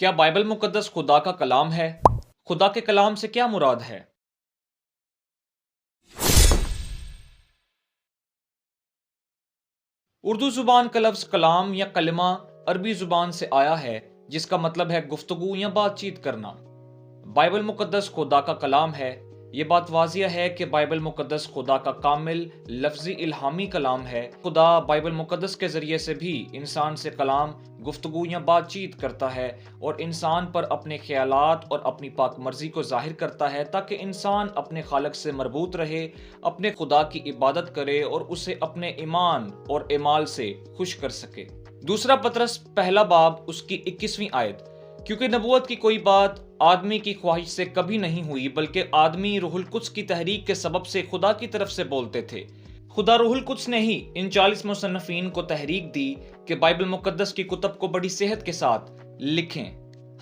کیا بائبل مقدس خدا کا کلام ہے؟ خدا کے کلام سے کیا مراد ہے؟ اردو زبان کا لفظ کلام یا کلمہ عربی زبان سے آیا ہے، جس کا مطلب ہے گفتگو یا بات چیت کرنا۔ بائبل مقدس خدا کا کلام ہے۔ یہ بات واضح ہے کہ بائبل مقدس خدا کا کامل لفظی الہامی کلام ہے۔ خدا بائبل مقدس کے ذریعے سے بھی انسان سے کلام، گفتگو یا بات چیت کرتا ہے اور انسان پر اپنے خیالات اور اپنی پاک مرضی کو ظاہر کرتا ہے تاکہ انسان اپنے خالق سے مربوط رہے، اپنے خدا کی عبادت کرے اور اسے اپنے ایمان اور اعمال سے خوش کر سکے۔ دوسرا پطرس پہلا باب اس کی 21ویں آیت: کیونکہ نبوت کی کوئی بات آدمی کی خواہش سے کبھی نہیں ہوئی، بلکہ آدمی روح القدس کی تحریک کے سبب سے خدا کی طرف سے بولتے تھے۔ خدا روح القدس نے ہی ان 40 مصنفین کو تحریک دی کہ بائبل مقدس کی کتب کو بڑی صحت کے ساتھ لکھیں۔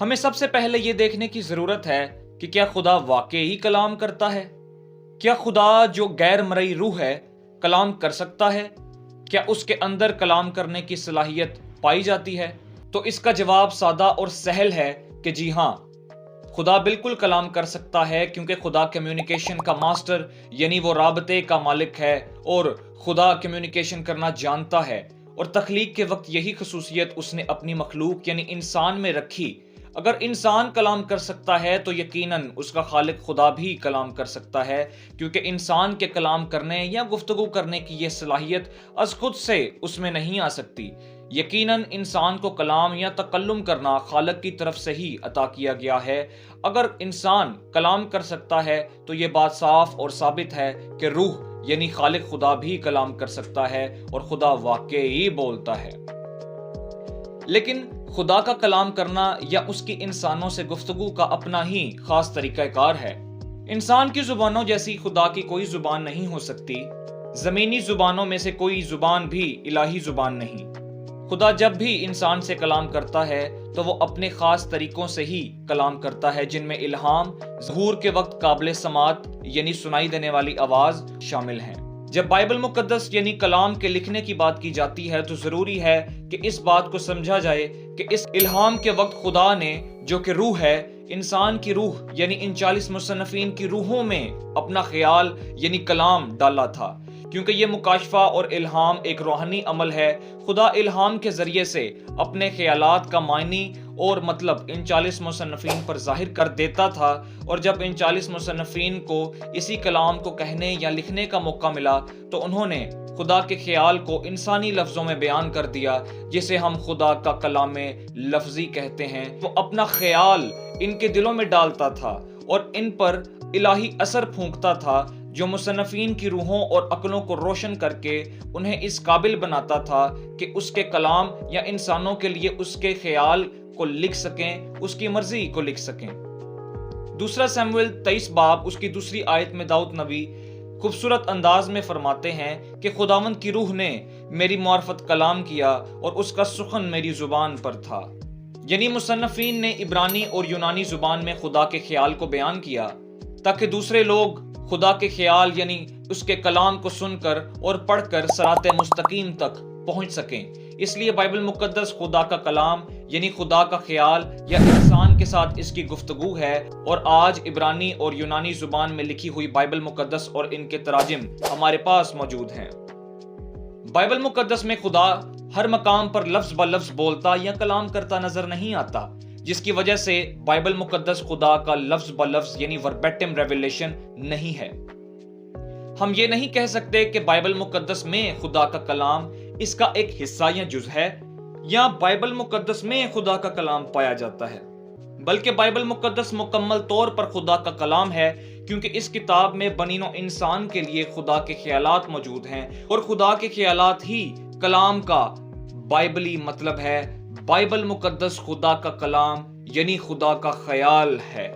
ہمیں سب سے پہلے یہ دیکھنے کی ضرورت ہے کہ کیا خدا واقعی کلام کرتا ہے؟ کیا خدا جو غیر مرئی روح ہے کلام کر سکتا ہے؟ کیا اس کے اندر کلام کرنے کی صلاحیت پائی جاتی ہے؟ تو اس کا جواب سادہ اور سہل ہے کہ جی ہاں، خدا بالکل کلام کر سکتا ہے، کیونکہ خدا کمیونیکیشن کا ماسٹر یعنی وہ رابطے کا مالک ہے، اور خدا کمیونیکیشن کرنا جانتا ہے، اور تخلیق کے وقت یہی خصوصیت اس نے اپنی مخلوق یعنی انسان میں رکھی۔ اگر انسان کلام کر سکتا ہے تو یقیناً اس کا خالق خدا بھی کلام کر سکتا ہے، کیونکہ انسان کے کلام کرنے یا گفتگو کرنے کی یہ صلاحیت از خود سے اس میں نہیں آ سکتی۔ یقیناً انسان کو کلام یا تکلم کرنا خالق کی طرف سے ہی عطا کیا گیا ہے۔ اگر انسان کلام کر سکتا ہے تو یہ بات صاف اور ثابت ہے کہ روح یعنی خالق خدا بھی کلام کر سکتا ہے، اور خدا واقعی بولتا ہے۔ لیکن خدا کا کلام کرنا یا اس کی انسانوں سے گفتگو کا اپنا ہی خاص طریقہ کار ہے۔ انسان کی زبانوں جیسی خدا کی کوئی زبان نہیں ہو سکتی۔ زمینی زبانوں میں سے کوئی زبان بھی الہی زبان نہیں۔ خدا جب بھی انسان سے کلام کرتا ہے تو وہ اپنے خاص طریقوں سے ہی کلام کرتا ہے، جن میں الہام، ظہور کے وقت قابل سماعت یعنی سنائی دینے والی آواز شامل ہیں۔ جب بائبل مقدس یعنی کلام کے لکھنے کی بات کی جاتی ہے تو ضروری ہے کہ اس بات کو سمجھا جائے کہ اس الہام کے وقت خدا نے، جو کہ روح ہے، انسان کی روح یعنی ان 40 مصنفین کی روحوں میں اپنا خیال یعنی کلام ڈالا تھا، کیونکہ یہ مکاشفہ اور الہام ایک روحانی عمل ہے۔ خدا الہام کے ذریعے سے اپنے خیالات کا معنی اور مطلب ان 40 مصنفین پر ظاہر کر دیتا تھا، اور جب ان 40 مصنفین کو اسی کلام کو کہنے یا لکھنے کا موقع ملا تو انہوں نے خدا کے خیال کو انسانی لفظوں میں بیان کر دیا، جسے ہم خدا کا کلام لفظی کہتے ہیں۔ وہ اپنا خیال ان کے دلوں میں ڈالتا تھا اور ان پر الہی اثر پھونکتا تھا، جو مصنفین کی روحوں اور عقلوں کو روشن کر کے انہیں اس قابل بناتا تھا کہ اس کے کلام یا انسانوں کے لیے اس کے خیال کو لکھ سکیں، اس کی مرضی کو لکھ سکیں۔ دوسرا سموئیل 23 باب اس کی 2 آیت میں داؤد نبی خوبصورت انداز میں فرماتے ہیں کہ خداوند کی روح نے میری معرفت کلام کیا اور اس کا سخن میری زبان پر تھا۔ یعنی مصنفین نے عبرانی اور یونانی زبان میں خدا کے خیال کو بیان کیا تاکہ دوسرے لوگ خدا کے خیال یعنی اس کے کلام کو سن کر اور پڑھ کر صراط مستقیم تک پہنچ سکیں۔ اس لیے بائبل مقدس خدا کا کلام یعنی خدا کا خیال یا انسان کے ساتھ اس کی گفتگو ہے، اور آج عبرانی اور یونانی زبان میں لکھی ہوئی بائبل مقدس اور ان کے تراجم ہمارے پاس موجود ہیں۔ بائبل مقدس میں خدا ہر مقام پر لفظ بلفظ بولتا یا کلام کرتا نظر نہیں آتا، جس کی وجہ سے بائبل مقدس خدا کا لفظ بلفظ یعنی وربیٹم ریویلیشن نہیں ہے۔ ہم یہ نہیں کہہ سکتے کہ بائبل مقدس میں خدا کا کلام اس کا ایک حصہ یا جز ہے، یا بائبل مقدس میں خدا کا کلام پایا جاتا ہے، بلکہ بائبل مقدس مکمل طور پر خدا کا کلام ہے، کیونکہ اس کتاب میں بنی نوع انسان کے لیے خدا کے خیالات موجود ہیں، اور خدا کے خیالات ہی کلام کا بائبلی مطلب ہے۔ بائبل مقدس خدا کا کلام یعنی خدا کا خیال ہے۔